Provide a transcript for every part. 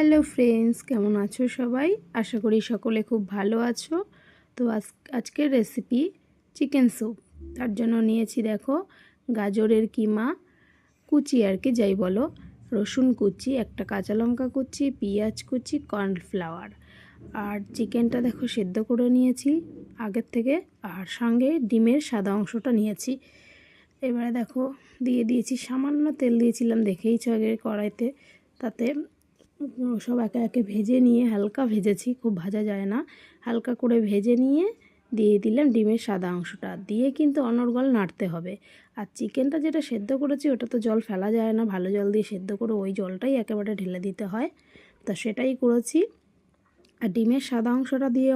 Hello friends, কেমন আছো সবাই? আশা করি সকলে খুব ভালো আছো। তো আজকের রেসিপি চিকেন স্যুপ। তার জন্য নিয়েছি দেখো গাজরের কিমা কুচি আর কি যাই বলো, রসুন কুচি, একটা কাঁচা লঙ্কা কুচি, পেঁয়াজ কুচি, কর্নফ্লাওয়ার আর চিকেনটা দেখো সেদ্ধ করে নিয়েছি আগের থেকে, আর সঙ্গে ডিমের সাদা অংশটা নিয়েছি। এবারে দেখো দিয়ে দিয়েছি সামান্য তেল, দিয়েছিলাম দেখেইছো আগে কড়াইতে। তাতে সব একে একে ভেজে নিয়ে, হালকা ভেজেছি, খুব ভাজা যায় না, হালকা করে ভেজে নিয়ে দিয়ে দিলাম ডিমের সাদা অংশটা দিয়ে, কিন্তু অনর্গল নাড়তে হবে। আর চিকেনটা যেটা সেদ্ধ করেছি ওটা তো জল ফেলা যায় না, ভালো জল দিয়ে সেদ্ধ করে ওই জলটাই একেবারে ঢেলে দিতে হয়, তো সেটাই করেছি। আর ডিমের সাদা অংশটা দিয়ে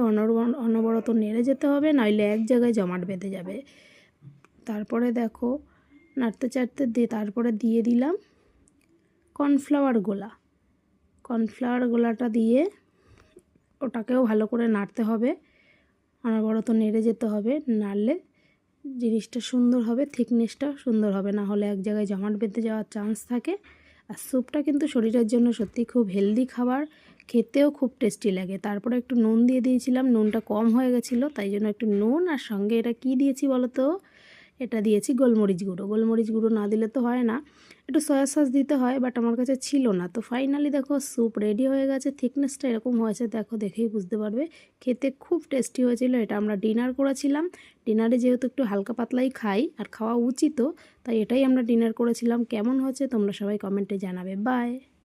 অনবরত নেড়ে যেতে হবে, নইলে এক জায়গায় জমাট বেঁধে যাবে। তারপরে দেখো নাড়তে চাড়তে দিয়ে তারপরে দিয়ে দিলাম কর্নফ্লাওয়ার গোলাটা দিয়ে ওটাকেও ভালো করে নাড়তে হবে, অনবরত নেড়ে যেতে হবে, নাড়লে জিনিসটা সুন্দর হবে, থিকনেসটা সুন্দর হবে, না হলে এক জায়গায় জমাট বেঁধে যাওয়ার চান্স থাকে। আর স্যুপটা কিন্তু শরীরের জন্য সত্যি খুব হেলদি খাবার, খেতেও খুব টেস্টি লাগে। তারপরে একটু নুন দিয়ে দিয়েছিলাম, নুনটা কম হয়ে গেছিলো, তাই জন্য একটু নুন, আর সঙ্গে এটা কি দিয়েছি বলো তো, এটা দিয়েছি গোলমরিচ গুঁড়ো না দিলে তো হয় না, একটু সয়া সস দিতে হয়, বাট আমার কাছে ছিল না। তো ফাইনালি দেখো স্যুপ রেডি হয়ে গেছে, থিকনেসটা এরকম হয়েছে, দেখো দেখেই বুঝতে পারবে, খেতে খুব টেস্টি হয়েছিল। এটা আমরা ডিনার করেছিলাম, ডিনারে যেহেতু একটু হালকা পাতলাই খাই আর খাওয়া উচিতও, তাই এটাই আমরা ডিনার করেছিলাম। কেমন হয়েছে তোমরা সবাই কমেন্টে জানাবে। বাই।